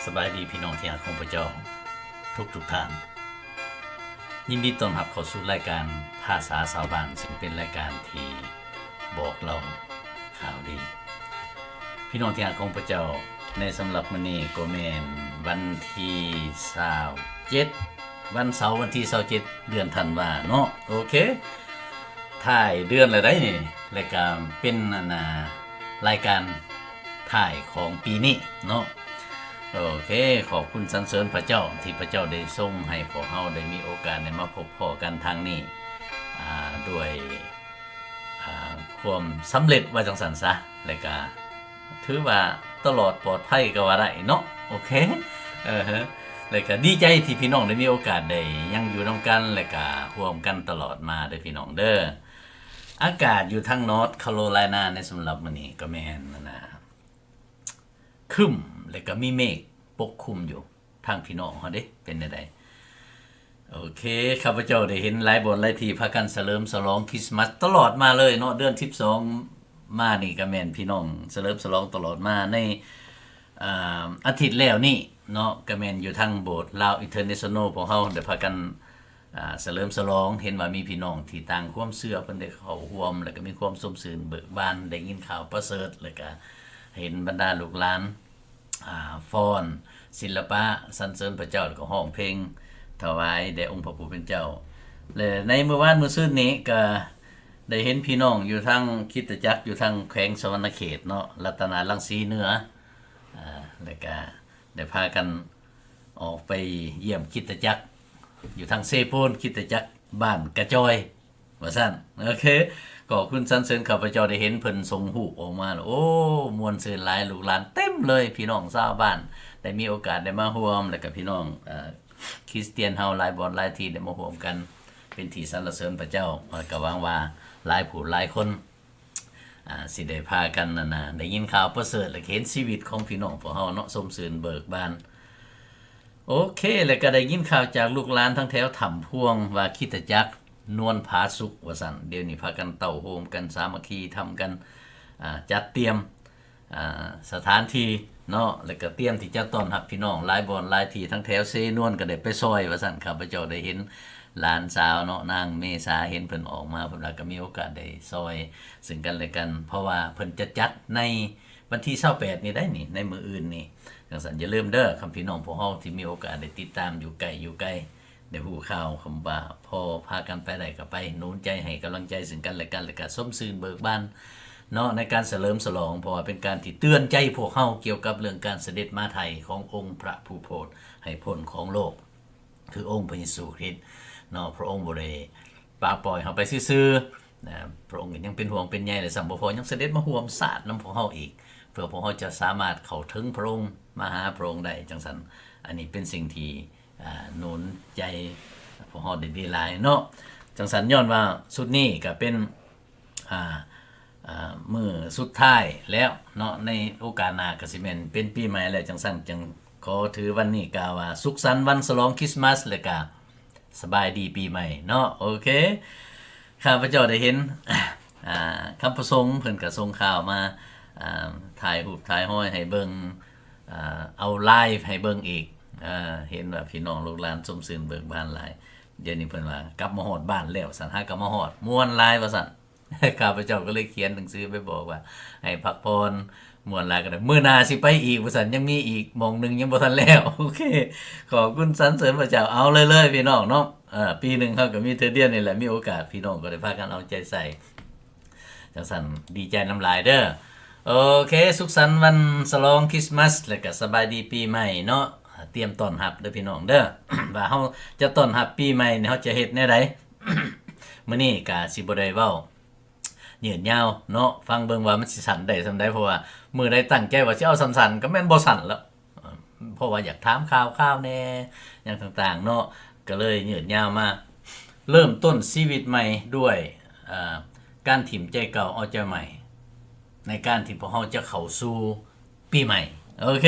สบายดีพี่น้องที่รักของพระเจ้าทุกท่านยินดีต้อนรับเข้าสู่รายการภาษาชาวบ้านซึ่งเป็นรายการที่บอกเราข่าวดีพี่น้องที่รักของพระเจ้าในสำหรับมื้อนี้ก็แม่นวันที่27วันเสาร์วันที่27เดือนธันวาเนาะโอเคถ่ายเดือนแล้วได้นี่รายการเป็นรายการถ่ายของปีนี้เนาะโอเคขอบคุณสรรเสริญพระเจ้าที่พระเจ้าได้ทรงให้พวกเราได้มีโอกาสได้มาพบพ้อกันทางนี้ด้วยความสำเร็จว่าจังสันซะแล้วก็ถือว่าตลอดปลอดภัยก็ว่าได้เนาะโอเคแล้วก็ดีใจที่พี่น้องได้มีโอกาสได้ยังอยู่นำกันแล้วก็ร่วมกันตลอดมาเด้อพี่น้องเด้ออากาศอยู่ทางนอร์ทแคโรไลนาในสำหรับมื้อนี้ก็แม่นนะครึ้มแล้วก็มีเมฆปกคลุมอยู่ทางพี่น้องเฮาเด้เป็นจังได๋โอเคข้าพเจ้าได้เห็นหลายบ่อนหลายที่พากันเฉลิมฉลองคริสต์มาสตลอดมาเลยเนาะเดือน12มานี่ก็แม่นพี่น้องเฉลิมฉลองตลอดมาในอาทิตย์แล้วนี่เนาะก็แม่นอยู่ทางโบสถ์ลาวอินเตอร์เนชั่นแนลของเฮาได้พากันเฉลิมฉลองเห็นว่ามีพี่น้องที่ต่างความเชื่อเพิ่นได้เข้าร่วมแล้วก็มีความสมชื่นเบิกบานได้ยินข่าวประเสริฐแล้วก็เห็นบรรดาลูกหลานฟ้อนศิลปะสรรเสริญพระเจ้าแล้วก็ร้องเพลงถวายแด่องค์พระผู้เป็นเจ้าและในเมื่อวานมื้อซื่นนี้ก็ได้เห็นพี่น้องอยู่ทางคริสตจักรอยู่ทางแขวงสวรรณเขตเนาะรัตนารังสีเหนือแล้วก็ได้พากันออกไปเยี่ยมคริสตจักรอยู่ทางเซโปนคริสตจักรบ้านกระจอยว่าซั่นโอเคก็คุณสรรเสริญข้าพเจ้าได้เห็นเพิ่นส่งรูปออกมาโอ้มวลซื่นหลายลูกหลานเต็มเลยพี่น้องชาวบ้านได้มีโอกาสได้มาร่วมแล้วก็พี่น้องคริสเตียนเฮาหลายบ่อนหลายที่ได้มาร่วมกันเป็นที่สรรเสริญพระเจ้าก็หวังว่าหลายผู้หลายคนสิได้พากันได้ยินข่าวประเสริฐและเห็นชีวิตของพี่น้องพวกเฮาเนาะสมชื่นเบิกบานโอเคแล้วก็ได้ยินข่าวจากลูกหลานทั้งแถวถ้ำพวงว่าคริสตจักรนวลผาสุกว่าซั่นเดี๋ยวนี้พากันเต้าโฮมกันสามัคคีทำกันจัดเตรียมสถานที่เนาะแล้วก็เตรียมที่จะต้อนรับพี่น้องหลายบ่อนหลายที่ทั้งแถวเซนวนก็ได้ไปซอยว่าซั่นข้าพเจ้าได้เห็นหลานสาวเนาะนางเมษาเห็นเพิ่นออกมาเพิ่นก็มีโอกาสได้ซอยซึ่งกันและกันเพราะว่าเพิ่นจะจัดในวันที่28นี่ได้นี่ในมื้ออื่นนี่จังซั่นอย่าลืมเด้อคันพี่น้องพวกเฮาที่มีโอกาสได้ติดตามอยู่ไกลได้ฮู้ข่าวคำว่าพอพากันไปได้ก็ไปหนุนใจให้กำลังใจซึ่งกันและกันแล้วก็สมชื่นเบิกบานเนาะในการเฉลิมฉลองเพราะว่าเป็นการที่เตือนใจพวกเฮาเกี่ยวกับเรื่องการเสด็จมาไทยขององค์พระผู้โพธิ์ให้พ้นของโลกคือองค์พระเยซูคริสต์เนาะพระองค์บ่ได้ปล่าปล่อยเฮาไปซื่อๆนะพระองค์ยังเป็นห่วงเป็นใยและสัมบ่พอยังเสด็จมาร่วมสาดนำพวกเฮาอีกเพื่อพวกเฮาจะสามารถเข้าถึงพระองค์มาหาพระองค์ได้จังซั่นอันนี้เป็นสิ่งที่หนุนใจพวกเฮาได้ดีหลายเนาะจังซั่นย้อนว่าสุดนี้ก็เป็นมื้อสุดท้ายแล้วเนาะในโอกาสหน้าก็สิแม่นเป็นปีใหม่แล้วจังซั่นจังขอถือวันนี้กล่าวว่าสุขสันต์วันฉลองคริสต์มาสแล้วก็สบายดีปีใหม่เนาะโอเคข้าพเจ้าได้เห็นคำประสงค์เพิ่นก็ส่งข่าวมาถ่ายรูปถ่ายห้อยให้เบิ่งเอาไลฟ์ให้เบิ่งอีกเห็นว่าพี่น้องลูกหลานสมชื่นเบิกบานหลายเดี๋ยวนี้เพิ่นว่ากลับมาฮอดบ้านแล้วซั่นหากลับมาฮอดม่วนหลายว่าซั่นข้าพเจ้าก็เลยเขียนหนังสือไปบอกว่าให้พักผ่อนม่วนหลายก็ได้มื้อหน้าสิไปอีกว่าซั่นยังมีอีกหม้องนึงยังบ่ทันแล้วโอเคขอบคุณสรรเสริญพระเจ้าเอาเลยๆพี่น้องเนาะปีนึงเฮาก็มีเทื่อเดียวนี่แหละมีโอกาสพี่น้องก็ได้พากันเอาใจใส่จังซั่นดีใจน้ำลายเด้อโอเคสุขสันต์วันฉลองคริสต์มาสแล้วก็สบายดีปีใหม่เนาะเตรียมต้อนรับเด้อพี่น้องเด้อ ว่าเฮาจะต้อนรับปีใหม่นี่เฮาจะเฮ็ดแนวใด มื้อนี้ก็สิบ่ได้เว้ายืดยาวเนาะฟังเบิ่งว่ามันสิสั่นได้ซำใดเพราะว่ามื้อใดตั้งใจว่าสิเอาสั้นๆก็แม่นบ่สั่นแล้วเพราะว่าอยากถามข่าวๆแน่หยังต่างๆเนาะก็เลยยืดยาวมาเริ่มต้นชีวิตใหม่ด้วยการถิ่มใจเก่าเอาใจใหม่ในการที่พวกเฮาจะเข้าสู่ปีใหม่โอเค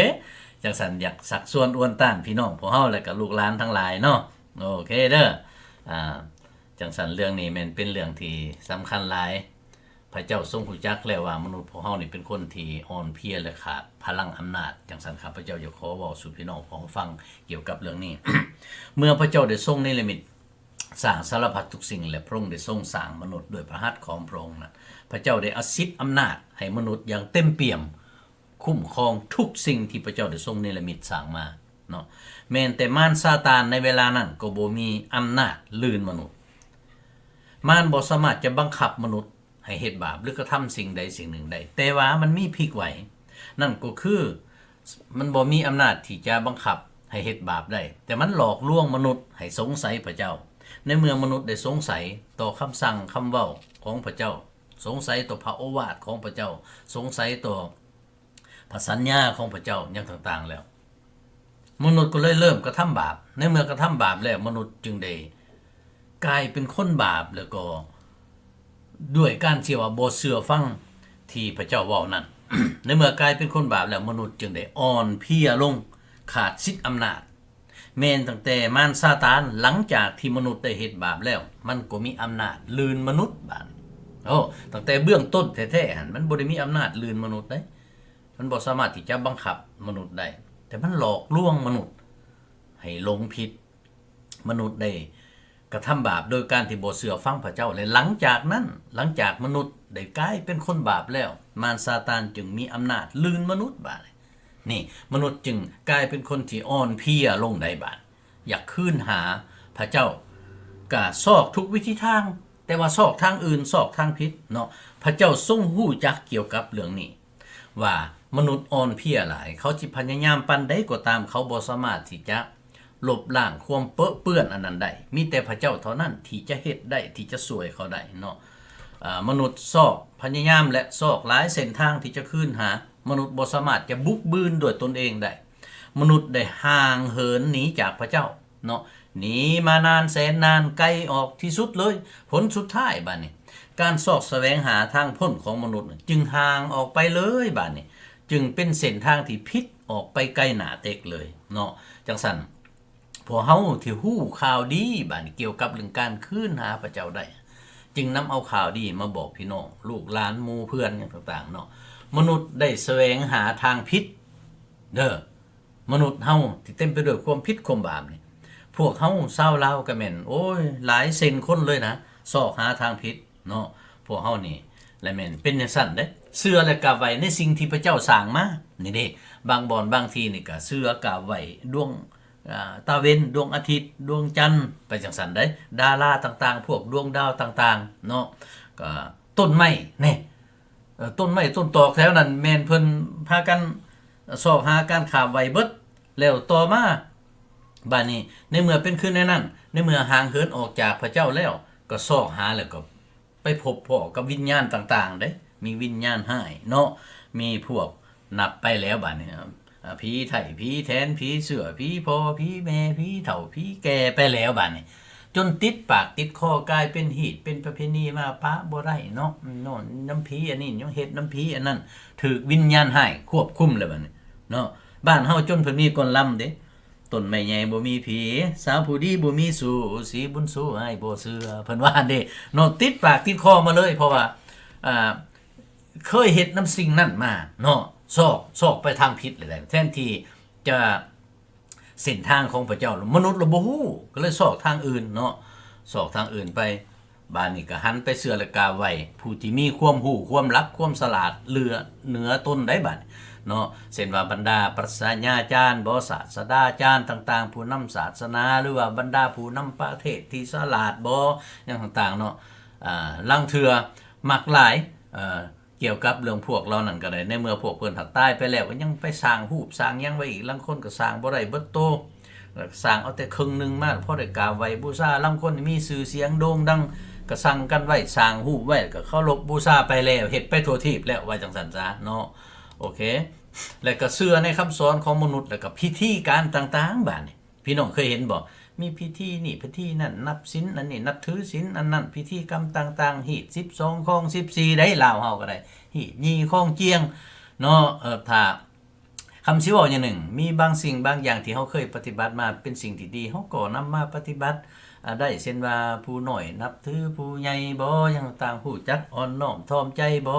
จังซั่นอยากสักส่วนอ้วนต้านพี่น้องพวกเฮาแล้วก็ลูกหลานทั้งหลายเนาะโอเคเด้อจังซั่นเรื่องนี้แม่นเป็นเรื่องที่สำคัญหลาย พระเจ้าทรงรู้จักแล้วว่ามนุษย์พวกเฮานี่เป็นคนที่อ่อนเพลียและขาดพลังอำนาจจังซั่นครับพระเจ้าอยากขอเว้าสู่พี่น้องของฟังเกี่ยวกับเรื่องนี้ เมื่อพระเจ้าได้ทรงเนรมิตสร้างสารพัดทุกสิ่งและพระองค์ได้ทรงสร้างมนุษย์ด้วยพระหัตถ์ของพระองค์นะพระเจ้าได้อสิทธิ์อำนาจให้มนุษย์อย่างเต็มเปี่ยมคุ้มครองทุกสิ่งที่พระเจ้าได้ทรงเนรมิตสร้างมาเนาะแม้แต่มารซาตานในเวลานั้นก็บ่มีอำนาจลืนมนุษย์มารบ่สามารถจะบังคับมนุษย์ให้เฮ็ดบาปหรือกระทำสิ่งใดสิ่งหนึ่งได้แต่ว่ามันมีพลิกไหวนั่นก็คือมันบ่มีอำนาจที่จะบังคับให้เฮ็ดบาปได้แต่มันหลอกลวงมนุษย์ให้สงสัยพระเจ้าในเมื่อมนุษย์ได้สงสัยต่อคำสั่งคำเว้าของพระเจ้าสงสัยต่อพระโอวาทของพระเจ้าสงสัยต่อพระสัญญาของพระเจ้าอย่างต่างๆแล้วมนุษย์ก็เลยเริ่มกระทำบาปในเมื่อกระทำบาปแล้วมนุษย์จึงได้กลายเป็นคนบาปแล้วก็ด้วยการที่ว่าบ่เชื่อฟังที่พระเจ้าเว้านั้น ในเมื่อกลายเป็นคนบาปแล้วมนุษย์จึงได้อ่อนเพลียลงขาดสิทธิ์อำนาจแม้นตั้งแต่มารซาตานหลังจากที่มนุษย์ได้เฮ็ดบาปแล้วมันก็มีอำนาจลืนมนุษย์บาดตั้งแต่เบื้องต้นแท้ๆหั่นมันบ่ได้มีอำนาจลืนมนุษย์ได้มันบ่สามารถที่จะบังคับมนุษย์ได้แต่มันหลอกลวงมนุษย์ให้หลงผิดมนุษย์ได้กระทำบาปโดยการที่บ่เชื่อฟังพระเจ้าและหลังจากนั้นหลังจากมนุษย์ได้กลายเป็นคนบาปแล้วมารซาตานจึงมีอำนาจลืนมนุษย์บาดนี่มนุษย์จึงกลายเป็นคนที่อ่อนเพลียลงได้บาดอยากคืนหาพระเจ้าก็ซอกทุกวิธีทางแต่ว่าซอกทางอื่นซอกทางผิดเนาะพระเจ้าทรงรู้จักเกี่ยวกับเรื่องนี้ว่ามนุษย์อ่อนเพลียหลายเขาสิพยายามปานใดก็ตามเขาบ่สามารถที่จะลบล้างความเปื้อนอันนั้นได้มีแต่พระเจ้าเท่านั้นที่จะเฮ็ดได้ที่จะช่วยเขาได้เนาะมนุษย์ซอกพยายามและซอกหลายเส้นทางที่จะคืนหามนุษย์บ่สามารถจะบุกบืนด้วยตนเองได้มนุษย์ได้ห่างเหินหนีจากพระเจ้าเนาะหนีมานานแสนนานไกลออกที่สุดเลยผลสุดท้ายบัดนี้การซอกแสวงหาทางพ้นของมนุษย์จึงห่างออกไปเลยบัดนี้จึงเป็นเส้นทางที่ผิดออกไปไกลหนาเต็กเลยเนาะจังซั่นพวกเฮาที่ฮู้ข่าวดีบัดนี้เกี่ยวกับเรื่องการคืนหาพระเจ้าได้จึงนำเอาข่าวดีมาบอกพี่น้องลูกหลานหมู่เพื่อนอย่างต่างๆเนาะมนุษย์ได้แสวงหาทางผิดเด้อมนุษย์เฮาที่เต็มไปด้วยความผิดความบาปนี่พวกเฮาชาวลาวก็แม่นโอ้ยหลายเซนคนเลยนะซอกหาทางผิดเนาะพวกเฮานี่และแม่นเป็นจังซั่นเด้เชื่อและกราบไหว้ในสิ่งที่พระเจ้าสร้างมานี่เด้บางบ่อนบางทีนี่ก็เชื่อกราบไหว้ดวงตาเวนดวงอาทิตย์ดวงจันทร์ไปจังซั่นได้ดาราต่างๆพวกดวงดาวต่างๆเนาะก็ต้นไม้นี่ต้นไม้ต้นตอกแถวนั้นแม่นเพิ่นพากันซอกหาการขาบไหว้เบิดแล้วต่อมาบัดนี้ในเมื่อเป็นคืนในนั้นในเมื่อห่างเหินออกจากพระเจ้าแล้วก็ซอกหาแล้วก็ไปพบพ้อกับวิญญาณต่างๆเด้มีวิญญาณห้ายเนาะมีพวกนับไปแล้วบัดนี้ผีไถ่ผีแทนผีเสือผีพ่อผีแม่ผีเฒ่าผีแก่ไปแล้วบัดนี้จนติดปากติดคอกลายเป็นหีดเป็นประเพณีมาปะบ่ได้เนาะโน่นน้ำผีอันนี้ยังเฮ็ดน้ำผีอันนั้นถูกวิญญาณห้ายควบคุมแล้วบัดนี้เนาะบ้านเฮาจนเพิ่นมีคนลำเด้ต้นไม้ใหญ่บ่มีผีสาวผู้ดีบ่มีสู่สีบุญสู่ให้บ่เชื่อเพิ่นว่าเด้เนาะติดปากติดคอมาเลยเพราะว่าเคยเฮ็ดน้ำสิ่งนั้นมาเนาะซอกไปทางผิดเลยแทนที่จะเส้นทางของพระเจ้ามนุษย์เราบ่ฮู้ก็เลยซอกทางอื่นเนาะซอกทางอื่นไปบ้านนี้ก็หันไปเชื่อและกราบไหว้ผู้ที่มีความรู้ความลับความฉลาดเหนือต้นได้บัดเนาะเช่นว่าบรรดาปรัชญาจารย์ศาสดาจารย์ต่างๆผู้นำศาสนาหรือว่าบรรดาผู้นำประเทศที่ฉลาดอย่างต่างๆเนาะลังเทื่อมักหลายเกี่ยวกับเรื่องพวกเรานั่นก็ได้ในเมื่อพวกเพิ่นหักตายไปแล้วก็ยังไปสร้างรูปสร้างหยังไว้อีกลางคนก็สร้างบ่ได้เบิดโตสร้างเอาแต่ครึ่งนึงมาพอได้กราบไหว้บูชาลางคนมีชื่อเสียงโด่งดังก็สั่งกันไว้สร้างรูปไว้ก็เคารพบูชาไปแล้วเฮ็ดไปทั่วทิพย์แล้วว่าจังซั่นซะเนาะโอเคแล้วก็เชื่อในคำสอนของมนุษย์แล้วก็พิธีการต่างๆบัดนี้พี่น้องเคยเห็นบ่มีพิธีนี่พิธีนั่นนับศีลอันนี้นับถือศีลอันนั้นพิธีกรรมต่างๆหีด12ของ14ได้ลาวเฮาก็ได้หีดยี่ของเจียงเนาะถ้าคำสิเว้าอย่างหนึ่งมีบางสิ่งบางอย่างที่เฮาเคยปฏิบัติมาเป็นสิ่งที่ดีเฮาก็นำมาปฏิบัติ ได้เช่นว่าผู้น้อยนับถือผู้ใหญ่บ่อย่างต่างผู้จักอ่อนน้อมถ่อมใจบ่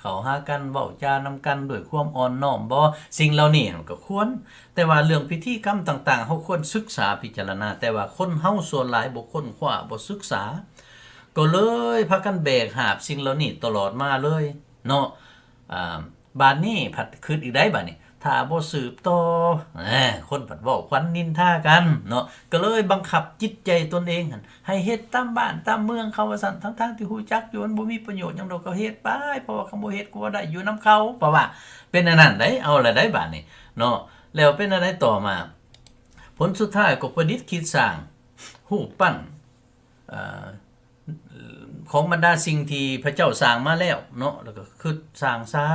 เข้าหากันเว้าจานำกันด้วยความอ่อนน้อมบ่สิ่งเหล่านี้มันก็ควรแต่ว่าเรื่องพิธีกรรมต่างๆเฮาควรศึกษาพิจารณาแต่ว่าคนเฮาส่วนหลายบ่ค้นคว้าบ่ศึกษาก็เลยพากันแบกหาบสิ่งเหล่านี้ตลอดมาเลยเนาะบาดนี้ผัดคิดอีกได้บาดนี้ถ้าบ่สืบต่อคนผัดเว้าควันนินทากันเนาะก็เลยบังคับจิตใจตนเองหั่นให้เฮ็ดตามบ้านตามเมืองเขาว่าซั่นทั้งๆที่ฮู้จักอยู่มันบ่มีประโยชน์หยังดอกก็เฮ็ดไปเพราะว่าคันบ่เฮ็ดก็บ่ได้อยู่นํเขาเพราะว่าเป็นอันนั้นได้เอาละได้บาดนี้เนาะแล้วเป็นอันใดต่อมาผลสุดท้ายก็ประดิษฐ์คิดสร้างรูปปั้นของบรรดาสิ่งที่พระเจ้าสร้างมาแล้วเนาะแล้วก็คือสร้างซา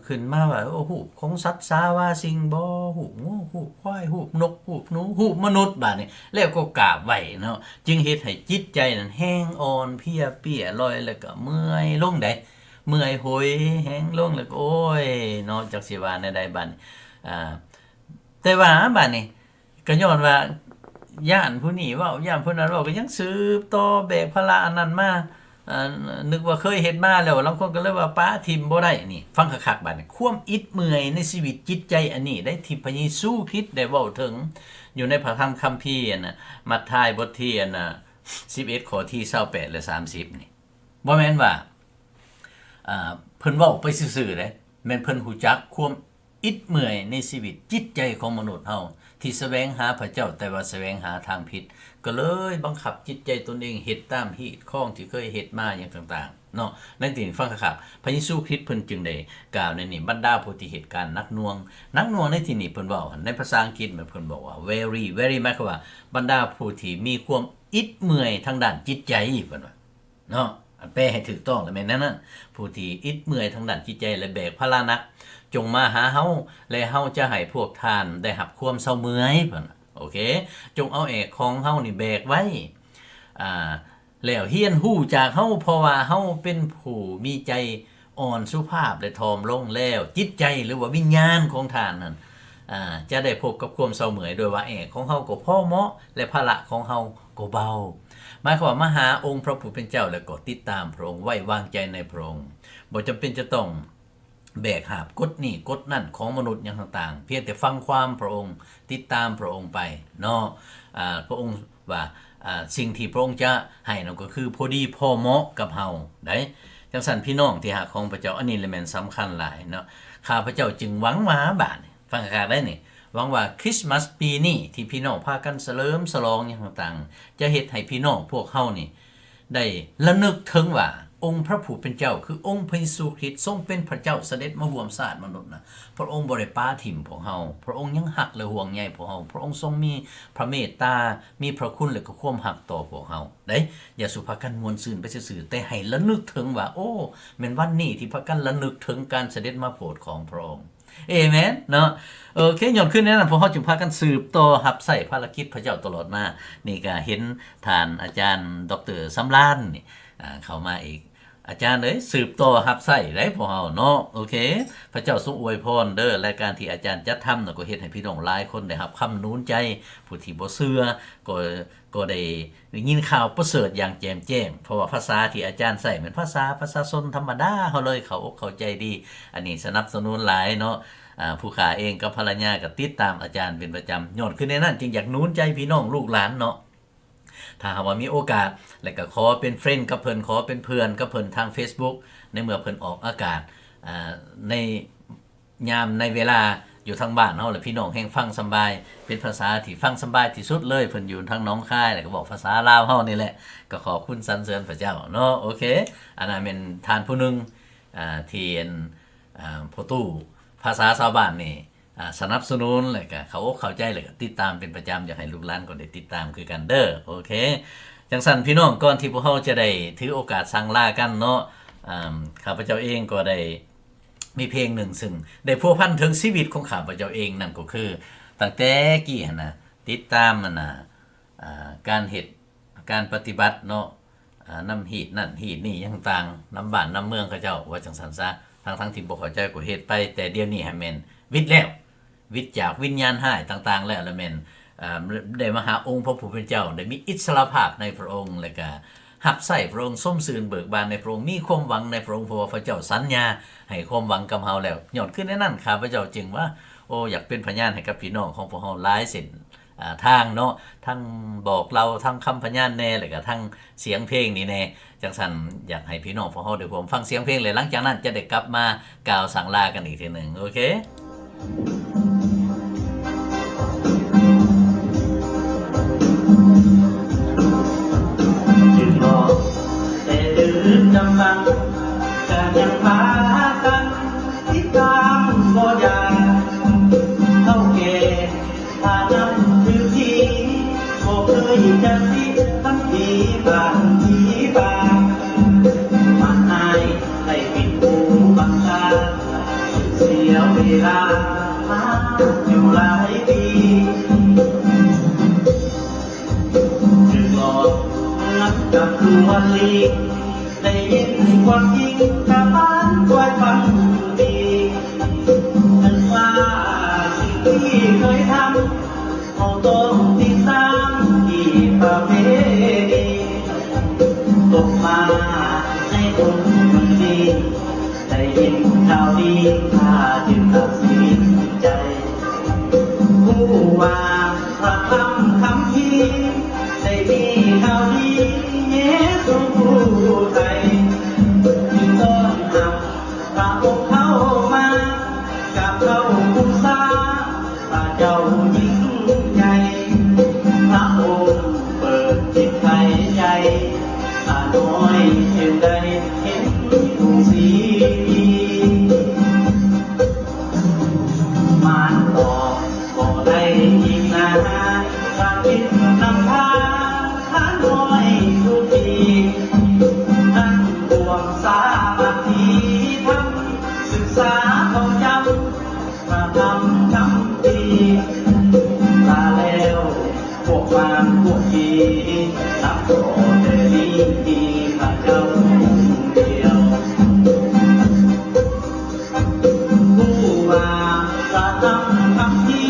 ขึ้นมาว่าโอ้หูปของสัตว์สาว่าสิ่งบ่หูปงูหูปควายหูปนกหูปหนูหูปมนุษย์บาดนี้แล้วก็กราบไหว้เนาะจึงเฮ็ดให้จิตใจนั้นแห้งอ่อนเพลียเปียลอยแล้วก็เมื่อยลงได้เมื่อยโหยแห้งลงแล้วก็โอ้ยเนาะจักสิว่าแนวใดบัดนี้แต่ว่าบัดนี้ก็ย้อนว่าย่านผู้นี้เว้าย่านผู้นั้นเว้าก็ยังสืบต่อแบกภาระอันนั้นมานึกว่าเคยเฮ็ดมาแล้วลางคนก็เลยว่าป้าทิมบ่ได้นี่ฟังคักๆบัดนี้ความอิดเมื่อยในชีวิตจิตใจอันนี้ได้ที่พระเยซูคริสต์ได้เว้าถึงอยู่ในพระธรรมคัมภีร์น่ะมัทธิวบทที่11ข้อที่28และ30นี่บ่แม่นว่าเพิ่นเว้าไปซื่อๆเด้แม่นเพิ่นฮู้จักความอิดเมื่อยในชีวิตจิตใจของมนุษย์เฮาที่แสวงหาพระเจ้าแต่ว่าแสวงหาทางผิดก็เลยบังคับจิตใจตนเองเฮ็ดตามฮีตข้องที่เคยเฮ็ดมาอย่างต่างๆเนาะนั่นติฟังคักๆพระเยซูคริสต์เพิ่นจึงได้กล่าวในนี้บรรดาผู้ที่เหตุการณ์นักหน่วงในที่นี้เพิ่นเว้าในภาษาอังกฤษเพิ่นบอกว่า very หมายความว่าบรรดาผู้ที่มีความอิดเมื่อยทางด้านจิตใจเพิ่นว่าเนาะแปลให้ถูกต้องแล้วแม่นนั้นผู้ที่อิดเมื่อยทางด้านจิตใจและแบกภาระหนักจงมาหาเฮาและเฮาจะให้พวกท่านได้รับความเศร้าเมื่อยเพิ่นโอเคจงเอาแอกของเฮานี่แบกไว้แล้วเฮียนฮู้จากเฮาเพราะว่าเฮาเป็นผู้มีใจอ่อนสุภาพและถ่อมลงแล้วจิตใจหรือว่าวิญญาณของท่านนั้นจะได้พบกับความเศร้าเมื่อยโดยว่าแอกของเฮาก็พอเหมาะและภาระของเฮาก็เบาหมายความว่ามาหาองค์พระผู้เป็นเจ้าแล้วก็ติดตามพระองค์ไว้วางใจในพระองค์บ่จำเป็นจะต้องแบกหาบกฎนี่กฎนั่นของมนุษย์อย่างต่างๆเพียงแต่ฟังความพระองค์ติดตามพระองค์ไปเนาะพระองค์ว่าสิ่งที่พระองค์จะให้นั่นก็คือพอดีพอเหมาะกับเฮาได้จังซั่นพี่น้องที่หาของพระเจ้าอันนี้แหละแม่นสำคัญหลายเนาะข้าพระเจ้าจึงหวังว่าบาดฟังคักๆได้นี่หวังว่าคริสต์มาสปีนี้ที่พี่น้องพากันเฉลิมฉลองอย่างต่างๆจะเฮ็ดให้พี่น้องพวกเฮานี่ได้ระลึกถึงว่าองค์พระผู้เป็นเจ้าคือองค์พระเยซูคริสต์ทรงเป็นพระเจ้าเสด็จมาร่วมชาติมนุษย์นะพระองค์บ่ได้ป้าถิ่มพวกเฮาพระองค์ยังหักและห่วงใยพวกเฮาพระองค์ทรงมีพระเมตตามีพระคุณและก็ความหักต่อพวกเฮาเด้อย่าสุพากันมวนซื่นไปซื่อๆแต่ให้ระลึกถึงว่าโอ้แม่นวันนี้ที่พากันระลึกถึงการเสด็จมาโปรดของพระองค์เอเมนเนาะโอเคย้อนขึ้นแน่นอนพวกเฮาจึงพากันสืบต่อรับใช้ภารกิจพระเจ้าตลอดมานี่ก็เห็นท่านอาจารย์ดร.สำราญนี่เข้ามาอีกอาจารย์สืบต่อรับใช้ได้พวกเฮาเนาะโอเคพระเจ้าทรงอวยพรเด้อและการที่อาจารย์จัดทำก็เฮ็ดให้พี่น้องหลายคนได้รับคำหนุนใจผู้ที่บ่เชื่อก็ได้ยินข่าวประเสริฐอย่างแจ่มแจ้งเพราะว่าภาษาที่อาจารย์ใช้เป็นภาษาประชาชนธรรมดาเฮาเลยเข้าอกเข้าใจดีอันนี้สนับสนุนหลายเนาะผู้ขาเองกับภรรยาก็ติดตามอาจารย์เป็นประจำย้อนขึ้นในนั้นจึงอยากหนุนใจพี่น้องลูกหลานเนาะถ้าหากว่ามีโอกาสแล้วก็ขอเป็นเฟรนด์กับเพิ่นขอเป็นเพื่อนกับเพิ่นทาง Facebook ในเมื่อเพิ่นออกอากาศในยามในเวลาอยู่ทางบ้านเฮาและพี่น้องแห่งฟังสบายเป็นภาษาที่ฟังสบายที่สุดเลยเพิ่นอยู่ทางหนองคายแล้วก็บอกภาษาลาวเฮานี่แหละก็ขอบคุณสรรเสริญพระเจ้าเนาะโอเคอันนั้นเป็นทานผู้นึงที่พ่อตู้ภาษาชาวบ้านนี่สนับสนุนเลยก็เขาเข้าใจเลยติดตามเป็นประจำอยากให้ลูกหลานก็ได้ติดตามคือกันเด้อโอเคจังซั่นพี่น้องก่อนที่พวกเฮาจะได้ถือโอกาสสั่งลากันเนาะข้าพเจ้าเองก็ได้มีเพลงหนึ่งซึ่งได้พัวพันถึงชีวิตของข้าพเจ้าเองนั่นก็คือตั้งแต่กี้หั่นน่ะติดตามมันน่ะการเฮ็ดการปฏิบัติเนาะนำหีดนั่นหีดนี่อย่างต่างนำบ้านนำเมืองเขาเจ้าว่าจังซั่นซะทั้งที่บ่เข้าใจก็เฮ็ดไปแต่เดี๋ยวนี้ให้แม่นวิทย์แล้ววิทย์จากวิญญาณหายต่างๆแล้วละแม่น ได้มาหาองค์พระผู้เป็นเจ้าได้มีอิสรภาพในพระองค์และก็หับใส่พระองค์ส้มซืนเบิกบานในพระองค์มีความหวังในพระองค์เพราะว่าพระเจ้าสัญญาให้ความหวังกับเฮาแล้วย้อนขึ้นในนั้นข้าพระเจ้าจึงว่าโอ้อยากเป็นพยานให้กับพี่น้องของพวกเฮาหลายเส้นทางเนาะทั้งบอกเราทั้งคำพยานแน่แล้วก็ทั้งเสียงเพลงนี่แน่จังซั่นอยากให้พี่น้องพวกเฮาได้ผมฟังเสียงเพลงเลยหลังจากนั้นจะได้กลับมากล่าวสั่งลากันอีกทีนึงโอเคจำบังจะยังพากันที่ตามบ่อยากเท่าแก่พาน้ำถือทีบ่เคยจะสิทั้งทีบางทีบางมาอายให้ปิดหูบังตาเสียเวลามาอยู่หลายปีจึงหลอดเหมือนกับตัวลีได้ยินความจริงจากบ้านคอยฟังดีนึกว่าสิ่งที่เคยทำเอาต้องติดตามที่ประเพณีตกมาในตรงนี้ได้ยินข่าวดีข้าจึงตัดสินใจผู้ว่าพระคำพีได้มีข่าวดีเยซูไทยจึงต้อนรับพระองค์เข้ามากับเราบูชาพระเจ้ายิ่งใหญ่พระองค์เปิดจิตใจข้าน้อยจึงได้เห็นผู้สีมารต่อบ่ได้อีกนานพระคิดนำพาข้าน้อยทุกทีท่านบวงสามัคคีทำศึกษาท่องจำพระธรรมคำพีลาแล้วพวกบางพวกดีนับโตแต่นี้ดีพระเจ้าองค์เดียวผู้ว่าพระธรรมคำพี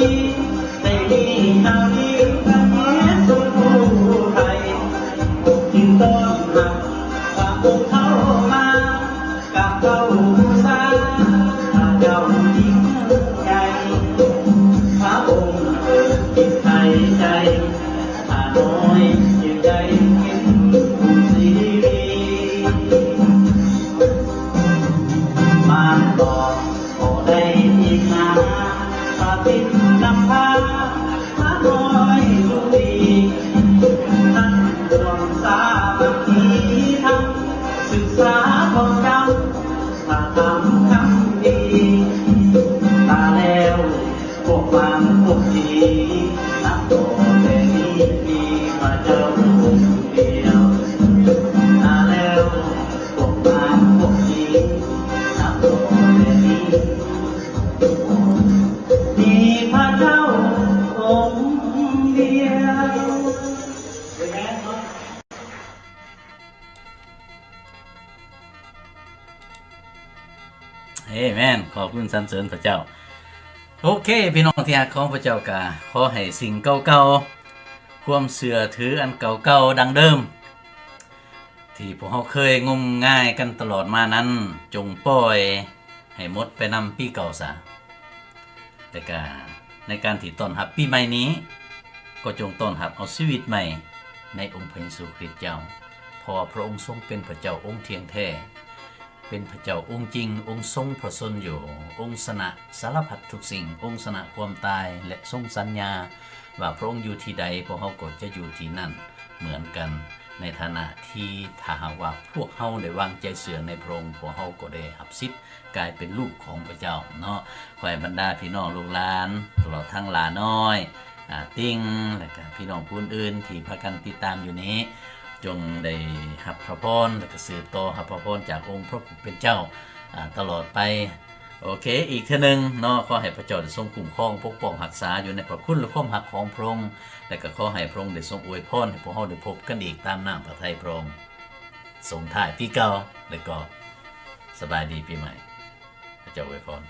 ได้มีข่าวดีพระเยซูไทยจึงต้อนรับพระองค์เข้ามากับเราบูชาพระเจ้ายิ่งใหญ่พระองค์เปิดจิตใจข้าน้อยจึงได้เห็นผู้สีมารบอกบ่ได้อีกนานพระบิดานำพาข้าน้อยทุกทีท่านบวงสามัคคีทำศึกษาท่องจำพระธรรมคำพีตาแล้วพวกบางพวกดีนับโตแต่นี้มีพระเจ้าองค์เดียวตาแล้วพวกบางพวกดีนับโตแต่นี้มีพระเจ้าองค์เดียวเฮ้แม่นขอบคุณสรรเสริญพระเจ้าโอเคพี่น้องที่รักของพระเจ้ากาขอให้สิ่งเก่าๆความเสื่อถืออันเก่าๆดังเดิมที่พวกเราเคยงมง่ายกันตลอดมานั้นจงปล่อยให้หมดไปนำปีเก่าซะแต่ก็ในการที่ต้อนรับปีใหม่นี้ก็จงต้อนรับเอาชีวิตใหม่ในองค์พระเยซูคริสต์เจ้าเพราะพระองค์ทรงเป็นพระเจ้าองค์เที่ยงแท้เป็นพระเจ้าองค์จริงองค์ทรงพระชนอยู่องค์ชนะสารพัดทุกสิ่งองค์ชนะความตายและทรงสัญญาว่าพระองค์อยู่ที่ใดพวกเขาก็จะอยู่ที่นั่นเหมือนกันในฐานะที่ถ้าหากว่าพวกเขาได้วางใจเสื่อในพระองค์พวกเขาก็ได้รับสิทธิ์กลายเป็นลูกของพระเจ้าเนาะขอให้บรรดาพี่น้องลูกหลานตลอดทั้งหลาน้อยติ้งและก็พี่น้องผู้อื่นที่พากันติดตามอยู่นี้จงได้รับพระพรและก็สืบต่อรับพระพรจากองค์พระผู้เป็นเจ้าตลอดไปโอเคอีกเท่านึงเนาะขอให้พระเจ้าได้ทรงคุ้มครองปกป้องรักษาอยู่ในพระคุณและความรักของพระองค์และก็ขอให้พระองค์ได้ทรงอวยพรให้พวกเราได้พบกันอีกตามน้ำพระทัยพระองค์ส่งท้ายปีเก่าและก็สบายดีปีใหม่พระเจ้าอวยพร